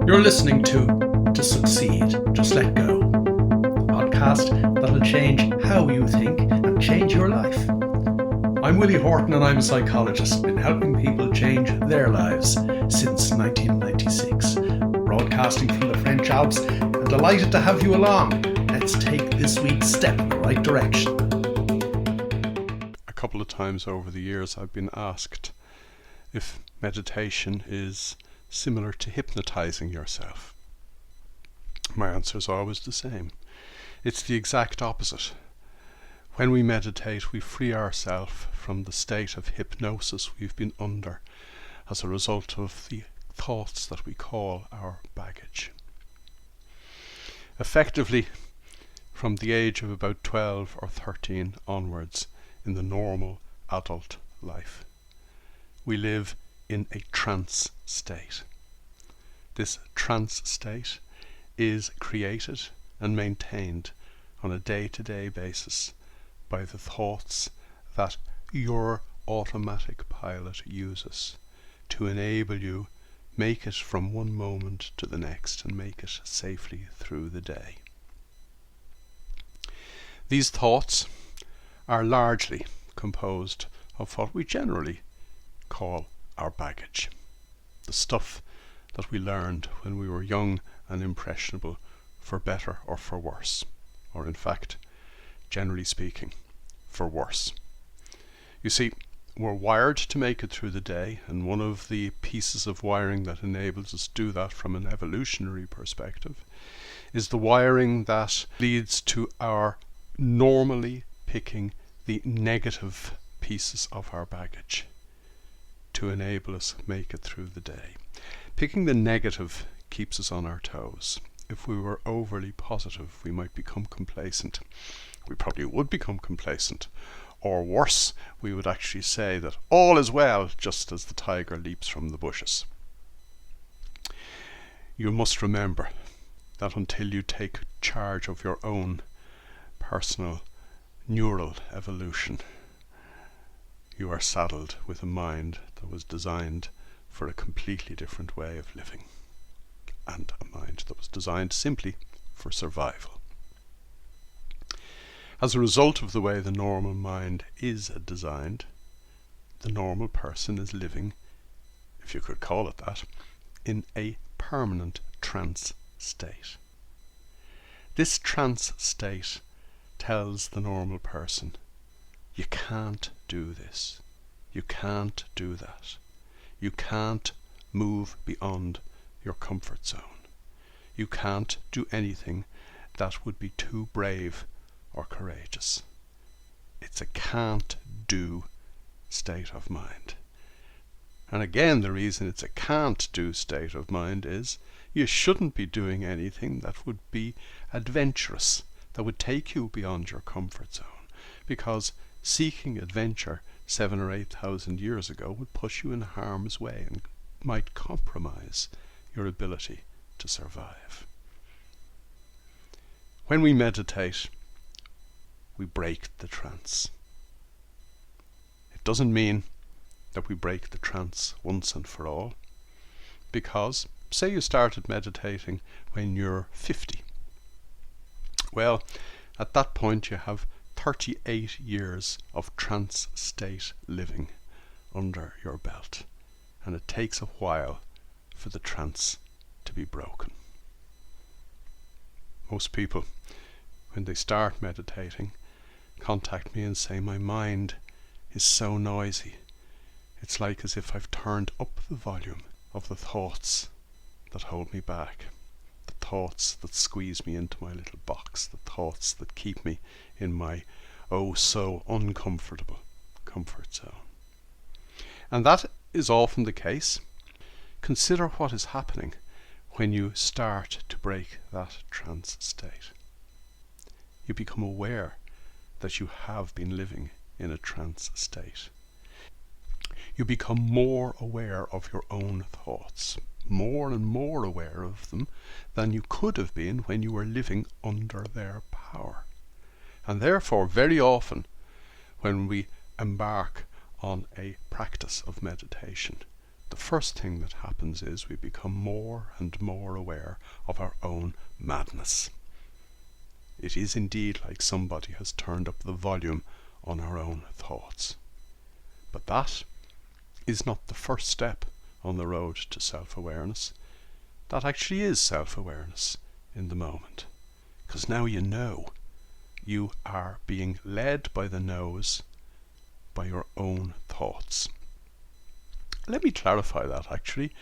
You're listening to Succeed, Just Let Go, a podcast that'll change how you think and change your life. I'm Willie Horton and I'm a psychologist, been helping people change their lives since 1996. Broadcasting from the French Alps, and delighted to have you along. Let's take this week's step in the right direction. A couple of times over the years I've been asked if meditation is similar to hypnotizing yourself. My answer is always the same. It's the exact opposite. When we meditate, we free ourselves from the state of hypnosis we've been under as a result of the thoughts that we call our baggage. Effectively, from the age of about 12 or 13 onwards in the normal adult life, we live in a trance state. This trance state is created and maintained on a day-to-day basis by the thoughts that your automatic pilot uses to enable you make it from one moment to the next and make it safely through the day. These thoughts are largely composed of what we generally call our baggage, the stuff that we learned when we were young and impressionable, for better or for worse, or in fact, generally speaking, for worse. You see, we're wired to make it through the day, and one of the pieces of wiring that enables us to do that from an evolutionary perspective is the wiring that leads to our normally picking the negative pieces of our baggage to enable us make it through the day. Picking the negative keeps us on our toes. If we were overly positive, we might become complacent. We probably would become complacent. Or worse, we would actually say that all is well, just as the tiger leaps from the bushes. You must remember that until you take charge of your own personal neural evolution, you are saddled with a mind that was designed for a completely different way of living, and a mind that was designed simply for survival. As a result of the way the normal mind is designed, the normal person is living, if you could call it that, in a permanent trance state. This trance state tells the normal person, you can't do this, you can't do that, you can't move beyond your comfort zone, you can't do anything that would be too brave or courageous. It's a can't do state of mind. And again, the reason it's a can't do state of mind is you shouldn't be doing anything that would be adventurous, that would take you beyond your comfort zone, because seeking adventure 7,000 or 8,000 years ago would push you in harm's way and might compromise your ability to survive. When we meditate, we break the trance. It doesn't mean that we break the trance once and for all, because say you started meditating when you're 50. Well, at that point you have 38 years of trance state living under your belt, and it takes a while for the trance to be broken. Most people, when they start meditating, contact me and say, my mind is so noisy. It's like as if I've turned up the volume of the thoughts that hold me back, the thoughts that squeeze me into my little box, the thoughts that keep me in my oh so uncomfortable comfort zone. And that is often the case. Consider what is happening when you start to break that trance state. You become aware that you have been living in a trance state. You become more aware of your own thoughts, more and more aware of them than you could have been when you were living under their power. And therefore, very often, when we embark on a practice of meditation, the first thing that happens is we become more and more aware of our own madness. It is indeed like somebody has turned up the volume on our own thoughts. But that is not the first step on the road to self-awareness. That actually is self-awareness in the moment. Because now you know. You are being led by the nose by your own thoughts. Let me clarify that actually,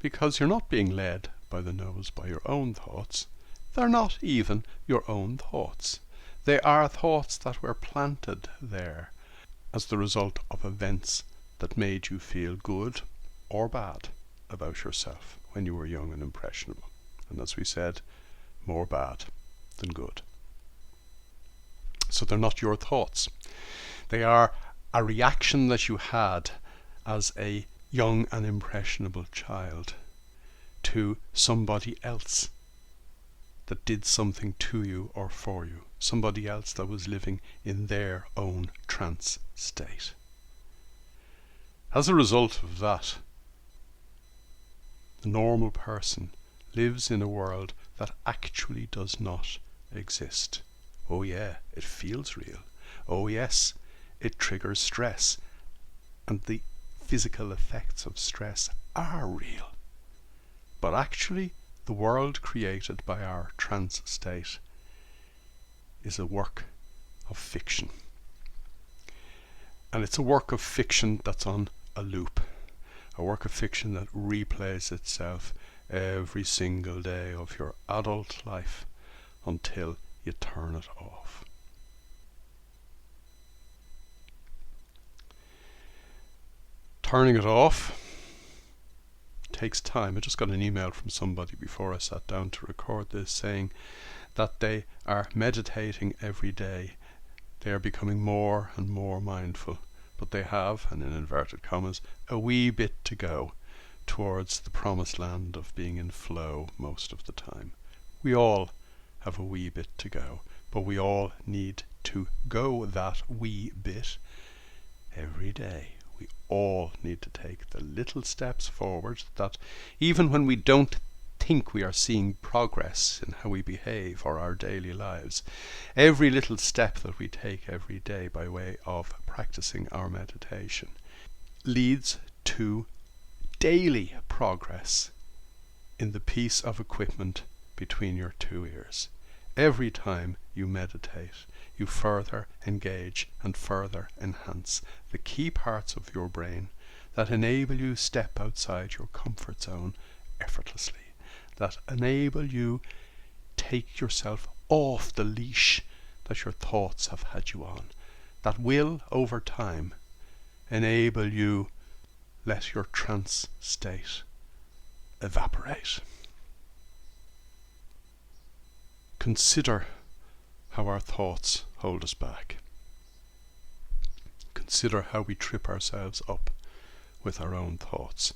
because you're not being led by the nose by your own thoughts. They're not even your own thoughts. They are thoughts that were planted there as the result of events that made you feel good or bad about yourself when you were young and impressionable. And as we said, more bad than good. So they're not your thoughts. They are a reaction that you had as a young and impressionable child to somebody else that did something to you or for you. Somebody else that was living in their own trance state. As a result of that, the normal person lives in a world that actually does not exist. Oh yeah, it feels real. Oh yes, it triggers stress. And the physical effects of stress are real. But actually, the world created by our trance state is a work of fiction. And it's a work of fiction that's on a loop. A work of fiction that replays itself every single day of your adult life until you turn it off. Turning it off takes time. I just got an email from somebody before I sat down to record this saying that they are meditating every day. They are becoming more and more mindful, but they have, and in inverted commas, a wee bit to go towards the promised land of being in flow most of the time. We all have a wee bit to go, but we all need to go that wee bit every day. We all need to take the little steps forward that even when we don't think we are seeing progress in how we behave or our daily lives, every little step that we take every day by way of practicing our meditation leads to daily progress in the piece of equipment between your two ears. Every time you meditate, you further engage and further enhance the key parts of your brain that enable you step outside your comfort zone effortlessly, that enable you take yourself off the leash that your thoughts have had you on, that will over time enable you let your trance state evaporate. Consider how our thoughts hold us back. Consider how we trip ourselves up with our own thoughts.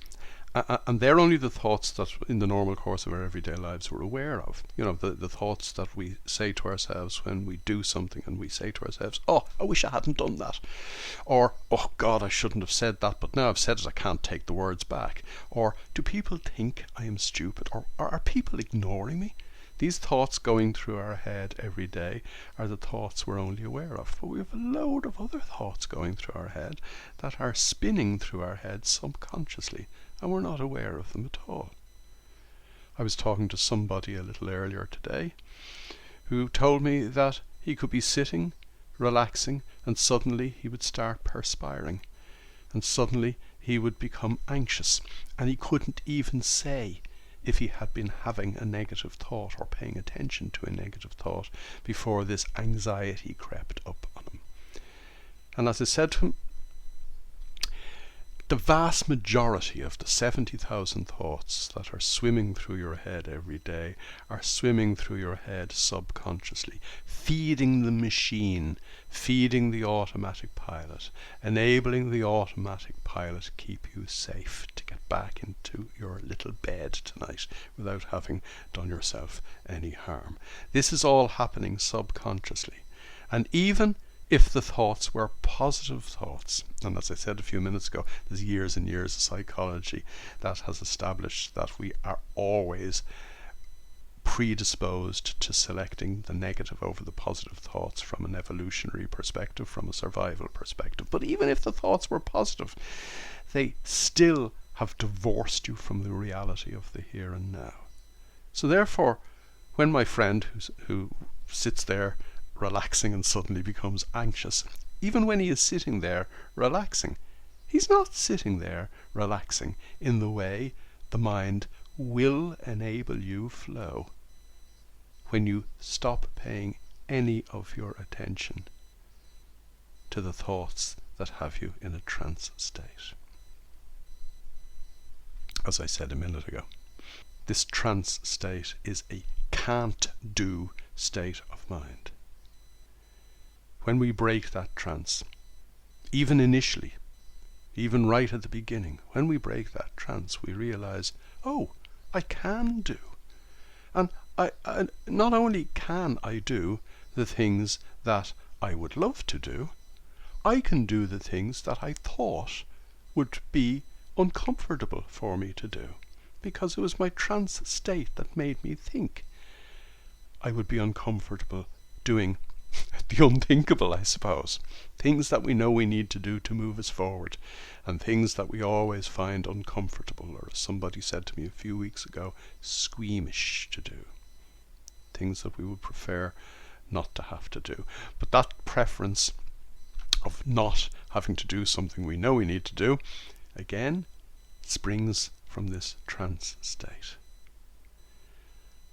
And they're only the thoughts that in the normal course of our everyday lives we're aware of. You know, the thoughts that we say to ourselves when we do something and we say to ourselves, oh, I wish I hadn't done that. Or, oh God, I shouldn't have said that, but now I've said it, I can't take the words back. Or, do people think I am stupid? Or are people ignoring me? These thoughts going through our head every day are the thoughts we're only aware of. But we have a load of other thoughts going through our head that are spinning through our head subconsciously, and we're not aware of them at all. I was talking to somebody a little earlier today who told me that he could be sitting, relaxing, and suddenly he would start perspiring. And suddenly he would become anxious, and he couldn't even say if he had been having a negative thought or paying attention to a negative thought before this anxiety crept up on him. And as I said to him, the vast majority of the 70,000 thoughts that are swimming through your head every day are swimming through your head subconsciously, feeding the machine, feeding the automatic pilot, enabling the automatic pilot keep you safe to get back into your little bed tonight without having done yourself any harm. This is all happening subconsciously. And even if the thoughts were positive thoughts. And as I said a few minutes ago, there's years and years of psychology that has established that we are always predisposed to selecting the negative over the positive thoughts from an evolutionary perspective, from a survival perspective. But even if the thoughts were positive, they still have divorced you from the reality of the here and now. So therefore, when my friend who sits there relaxing and suddenly becomes anxious, even when he is sitting there relaxing, he's not sitting there relaxing in the way the mind will enable you flow when you stop paying any of your attention to the thoughts that have you in a trance state. As I said a minute ago, this trance state is a can't-do state of mind. When we break that trance, even initially, even right at the beginning, when we break that trance, we realize, oh, I can do. And I not only can I do the things that I would love to do, I can do the things that I thought would be uncomfortable for me to do, because it was my trance state that made me think I would be uncomfortable doing the unthinkable, I suppose. Things that we know we need to do to move us forward, and things that we always find uncomfortable, or as somebody said to me a few weeks ago, squeamish to do. Things that we would prefer not to have to do. But that preference of not having to do something we know we need to do, again, springs from this trance state.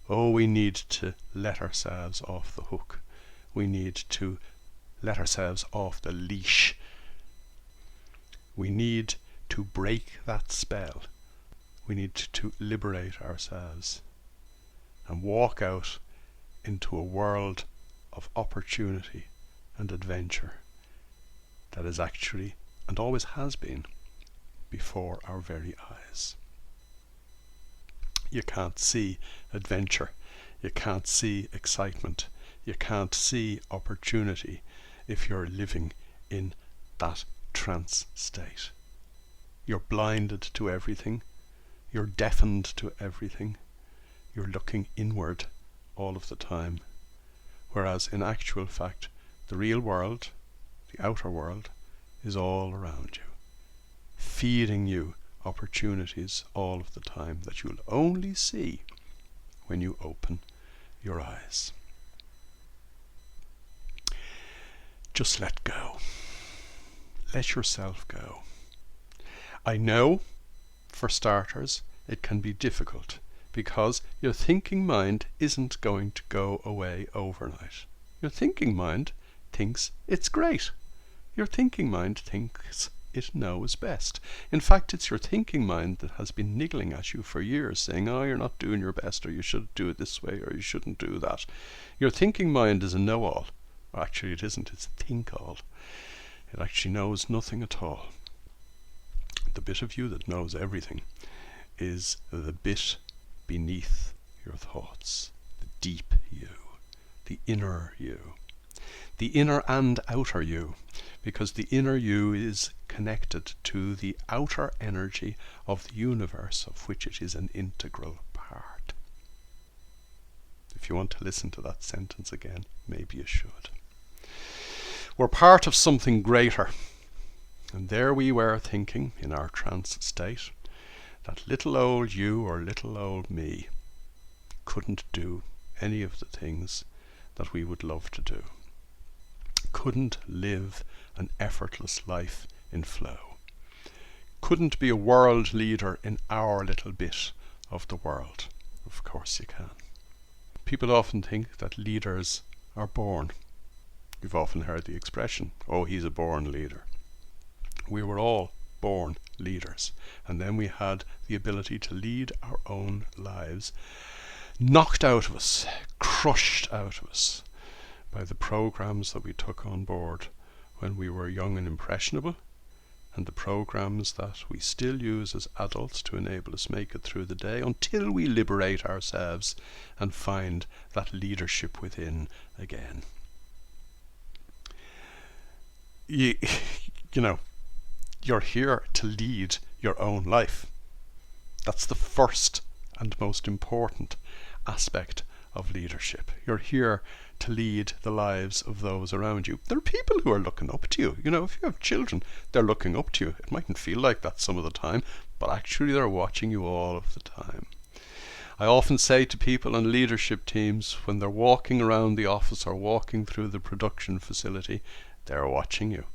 Oh, we need to let ourselves off the hook. We need to let ourselves off the leash. We need to break that spell. We need to liberate ourselves and walk out into a world of opportunity and adventure that is actually, and always has been, before our very eyes. You can't see adventure. You can't see excitement. You can't see opportunity if you're living in that trance state. You're blinded to everything. You're deafened to everything. You're looking inward all of the time. Whereas in actual fact, the real world, the outer world, is all around you, feeding you opportunities all of the time that you'll only see when you open your eyes. Just let go. Let yourself go. I know, for starters, it can be difficult because your thinking mind isn't going to go away overnight. Your thinking mind thinks it's great. Your thinking mind thinks it knows best. In fact, it's your thinking mind that has been niggling at you for years, saying, oh, you're not doing your best, or you should do it this way, or you shouldn't do that. Your thinking mind is a know-all. Actually, it isn't. It's a think-all. It actually knows nothing at all. The bit of you that knows everything is the bit beneath your thoughts, the deep you, the inner you, the inner and outer you, because the inner you is connected to the outer energy of the universe, of which it is an integral part. If you want to listen to that sentence again, maybe you should. We're part of something greater. And there we were thinking in our trance state that little old you or little old me couldn't do any of the things that we would love to do. Couldn't live an effortless life in flow. Couldn't be a world leader in our little bit of the world. Of course you can. People often think that leaders are born. You've often heard the expression, oh, he's a born leader. We were all born leaders, and then we had the ability to lead our own lives, knocked out of us, crushed out of us by the programs that we took on board when we were young and impressionable, and the programs that we still use as adults to enable us make it through the day until we liberate ourselves and find that leadership within again. you, you know, you're here to lead your own life. That's the first and most important aspect of leadership. You're here to lead the lives of those around you. There are people who are looking up to you. You know, if you have children, they're looking up to you. It mightn't feel like that some of the time, but actually they're watching you all of the time. I often say to people on leadership teams, when they're walking around the office or walking through the production facility, they're watching you.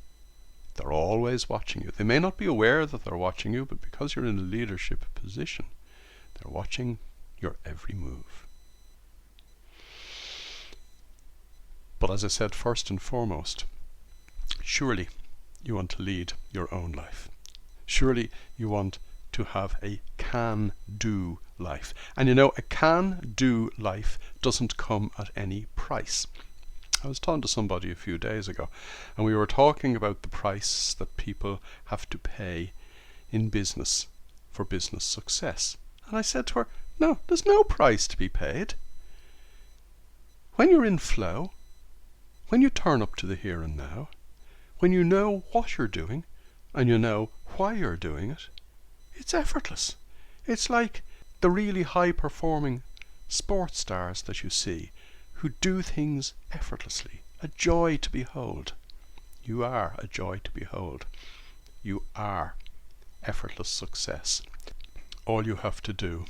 They're always watching you. They may not be aware that they're watching you, but because you're in a leadership position, they're watching your every move. But as I said, first and foremost, surely you want to lead your own life. Surely you want to have a can-do life. And you know, a can-do life doesn't come at any price. I was talking to somebody a few days ago, and we were talking about the price that people have to pay in business for business success. And I said to her, no, there's no price to be paid. When you're in flow, when you turn up to the here and now, when you know what you're doing and you know why you're doing it, it's effortless. It's like the really high-performing sports stars that you see who do things effortlessly, a joy to behold. You are a joy to behold. You are effortless success. All you have to do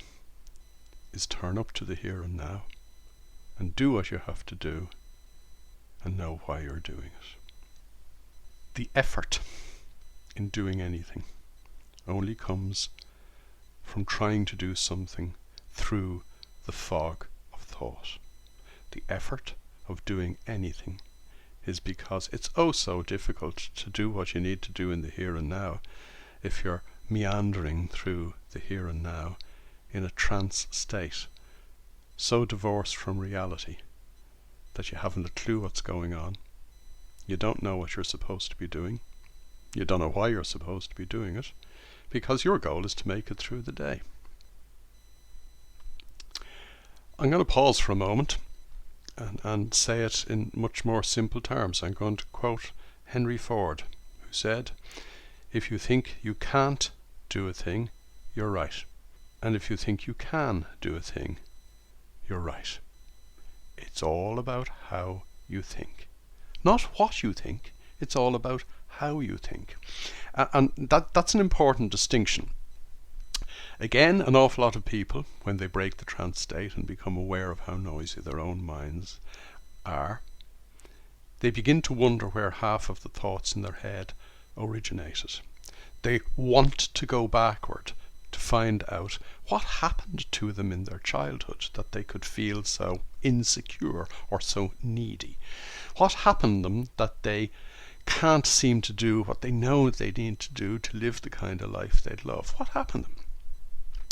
is turn up to the here and now and do what you have to do and know why you're doing it. The effort in doing anything only comes from trying to do something through the fog of thought. The effort of doing anything is because it's oh so difficult to do what you need to do in the here and now if you're meandering through the here and now in a trance state, so divorced from reality that you haven't a clue what's going on. You don't know what you're supposed to be doing. You don't know why you're supposed to be doing it, because your goal is to make it through the day. I'm going to pause for a moment and say it in much more simple terms. I'm going to quote Henry Ford, who said, "If you think you can't do a thing, you're right. And if you think you can do a thing, you're right." It's all about how you think. Not what you think, it's all about how you think. And that's an important distinction. Again, an awful lot of people, when they break the trance state and become aware of how noisy their own minds are, they begin to wonder where half of the thoughts in their head originated. They want to go backward to find out what happened to them in their childhood that they could feel so insecure or so needy. What happened to them that they can't seem to do what they know they need to do to live the kind of life they'd love? What happened to them?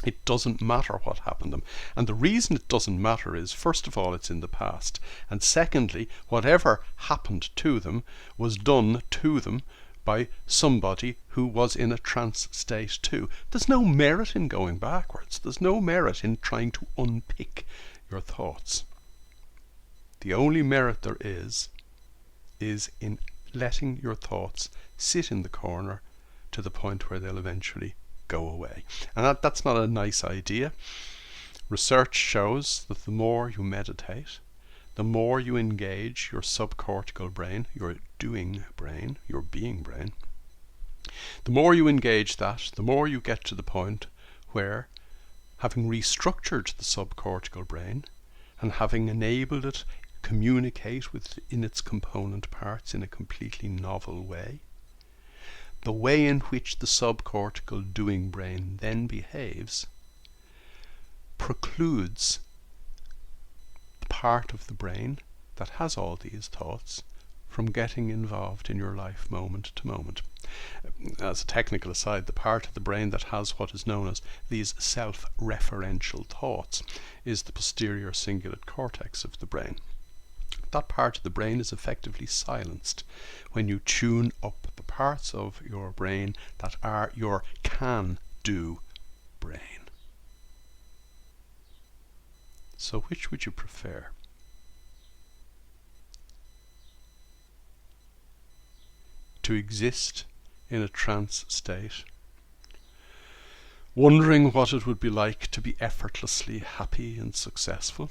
It doesn't matter what happened to them. And the reason it doesn't matter is, first of all, it's in the past. And secondly, whatever happened to them was done to them by somebody who was in a trance state too. There's no merit in going backwards. There's no merit in trying to unpick your thoughts. The only merit there is in letting your thoughts sit in the corner to the point where they'll eventually go away. And that's not a nice idea. Research shows that the more you meditate, the more you engage your subcortical brain, your doing brain, your being brain, the more you engage that, the more you get to the point where, having restructured the subcortical brain and having enabled it communicate within its component parts in a completely novel way, the way in which the subcortical doing brain then behaves precludes the part of the brain that has all these thoughts from getting involved in your life moment to moment. As a technical aside, the part of the brain that has what is known as these self-referential thoughts is the posterior cingulate cortex of the brain. That part of the brain is effectively silenced when you tune up the parts of your brain that are your can-do brain. So which would you prefer? To to exist in a trance state, wondering what it would be like to be effortlessly happy and successful.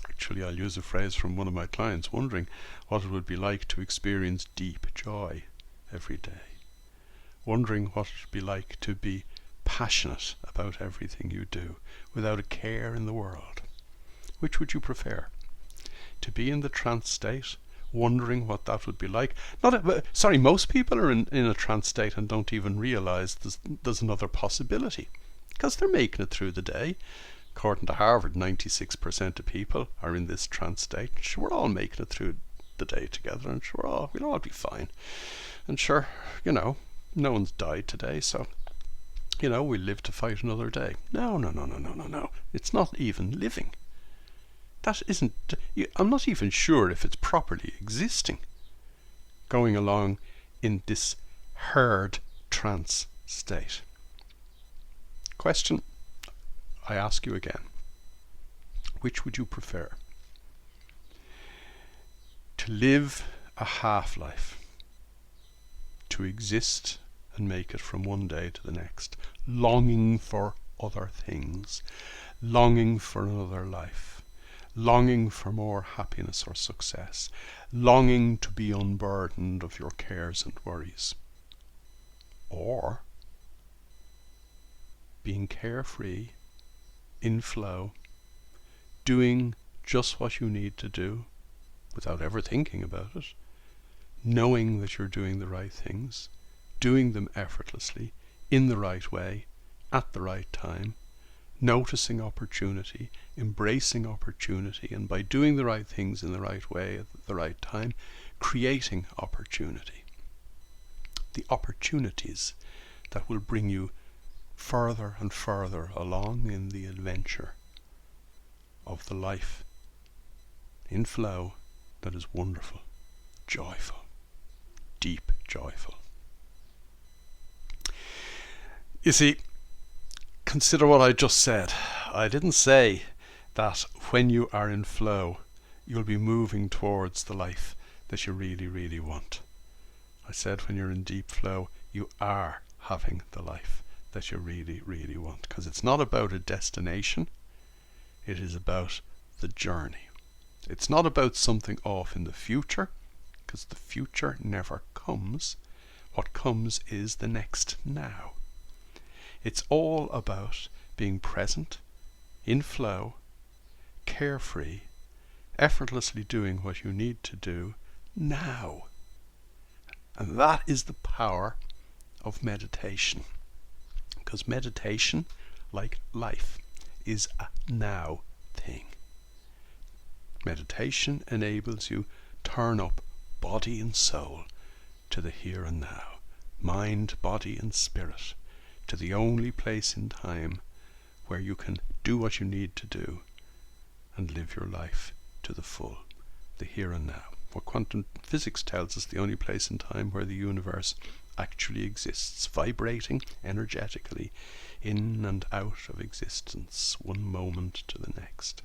Actually, I'll use a phrase from one of my clients, wondering what it would be like to experience deep joy every day, wondering what it would be like to be passionate about everything you do without a care in the world. Which would you prefer? To be in the trance state, wondering what that would be like? Most people are in a trance state and don't even realize there's another possibility, because they're making it through the day. According to Harvard, 96% of people are in this trance state. Sure, we're all making it through the day together, and sure, we'll all be fine. And sure, no one's died today, so we'll live to fight another day. No. It's not even living. That isn't. I'm not even sure if it's properly existing. Going along in this herd trance state. Question I ask you again. Which would you prefer? To live a half-life, to exist and make it from one day to the next, longing for other things, longing for another life, longing for more happiness or success, longing to be unburdened of your cares and worries, or being carefree, in flow, doing just what you need to do without ever thinking about it, knowing that you're doing the right things, doing them effortlessly, in the right way, at the right time, noticing opportunity, embracing opportunity, and by doing the right things in the right way at the right time, creating opportunity. The opportunities that will bring you further and further along in the adventure of the life in flow that is wonderful, joyful, deep joyful. You see, consider what I just said. I didn't say that when you are in flow, you'll be moving towards the life that you really, really want. I said when you're in deep flow, you are having the life that you really, really want. Because it's not about a destination, it is about the journey. It's not about something off in the future, because the future never comes. What comes is the next now. It's all about being present, in flow, carefree, effortlessly doing what you need to do now. And that is the power of meditation. Because meditation, like life, is a now thing. Meditation enables you turn up body and soul to the here and now, mind, body and spirit, to the only place in time where you can do what you need to do and live your life to the full, the here and now. What quantum physics tells us, the only place in time where the universe actually exists, vibrating energetically in and out of existence, one moment to the next.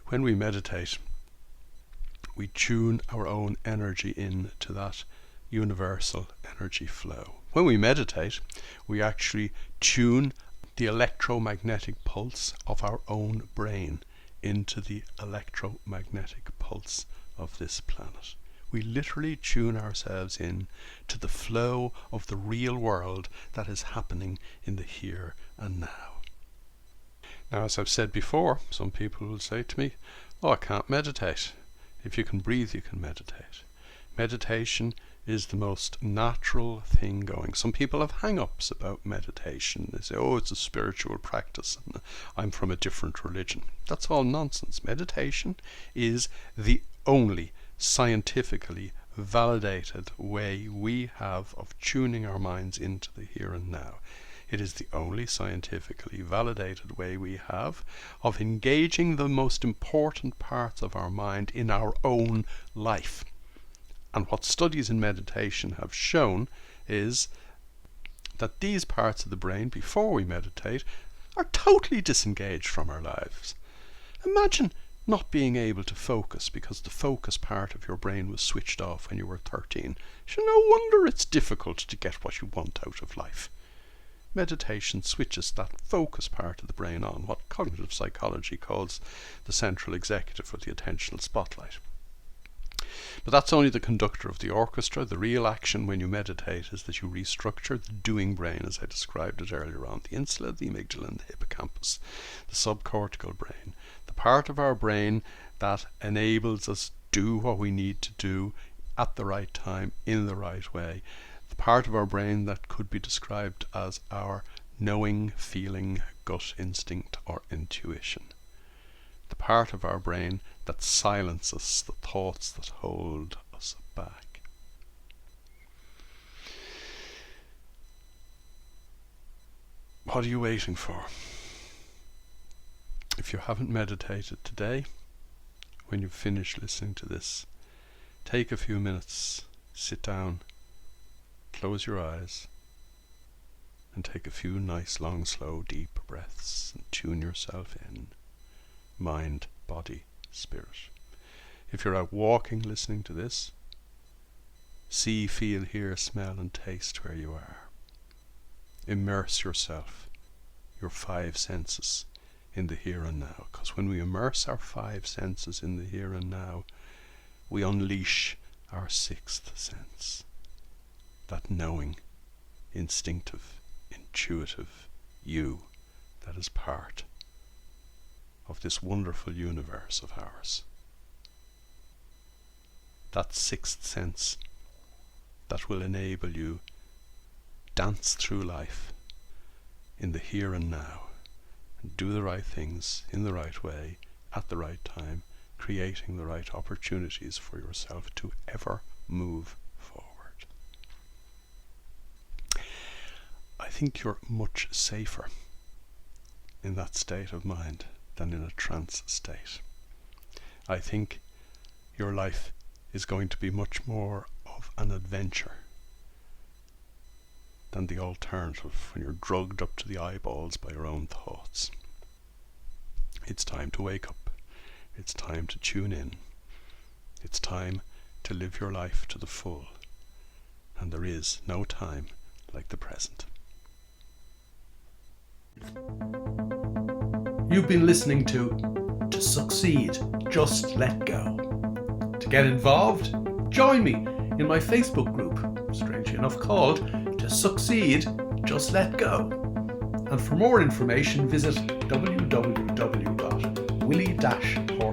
When we meditate, we tune our own energy in to that universal energy flow. When we meditate, we actually tune the electromagnetic pulse of our own brain into the electromagnetic pulse of this planet. We literally tune ourselves in to the flow of the real world that is happening in the here and now. Now, as I've said before, some people will say to me, I can't meditate. If you can breathe, you can meditate. Meditation is the most natural thing going. Some people have hang-ups about meditation. They say, it's a spiritual practice, and I'm from a different religion. That's all nonsense. Meditation is the only scientifically validated way we have of tuning our minds into the here and now. It is the only scientifically validated way we have of engaging the most important parts of our mind in our own life. And what studies in meditation have shown is that these parts of the brain, before we meditate, are totally disengaged from our lives. Imagine not being able to focus because the focus part of your brain was switched off when you were 13. So no wonder it's difficult to get what you want out of life. Meditation switches that focus part of the brain on, what cognitive psychology calls the central executive or the attentional spotlight. But that's only the conductor of the orchestra. The real action when you meditate is that you restructure the doing brain, as I described it earlier on, the insula, the amygdala and the hippocampus, the subcortical brain, the part of our brain that enables us do what we need to do at the right time, in the right way, the part of our brain that could be described as our knowing, feeling, gut instinct or intuition. The part of our brain that silences the thoughts that hold us back. What are you waiting for? If you haven't meditated today, when you finish listening to this, take a few minutes, sit down, close your eyes, and take a few nice, long, slow, deep breaths and tune yourself in. Mind, body, spirit. If you're out walking listening to this, see, feel, hear, smell and taste where you are. Immerse yourself, your 5 senses, in the here and now. Because when we immerse our 5 senses in the here and now, we unleash our 6th sense. That knowing, instinctive, intuitive you that is part of this wonderful universe of ours. That 6th sense that will enable you dance through life in the here and now and do the right things in the right way at the right time, creating the right opportunities for yourself to ever move forward. I think you're much safer in that state of mind than in a trance state. I think your life is going to be much more of an adventure than the alternative when you're drugged up to the eyeballs by your own thoughts. It's time to wake up. It's time to tune in. It's time to live your life to the full. And there is no time like the present. You've been listening to Succeed, Just Let Go. To get involved, join me in my Facebook group, strangely enough called To Succeed, Just Let Go. And for more information, visit www.willie-horton.com.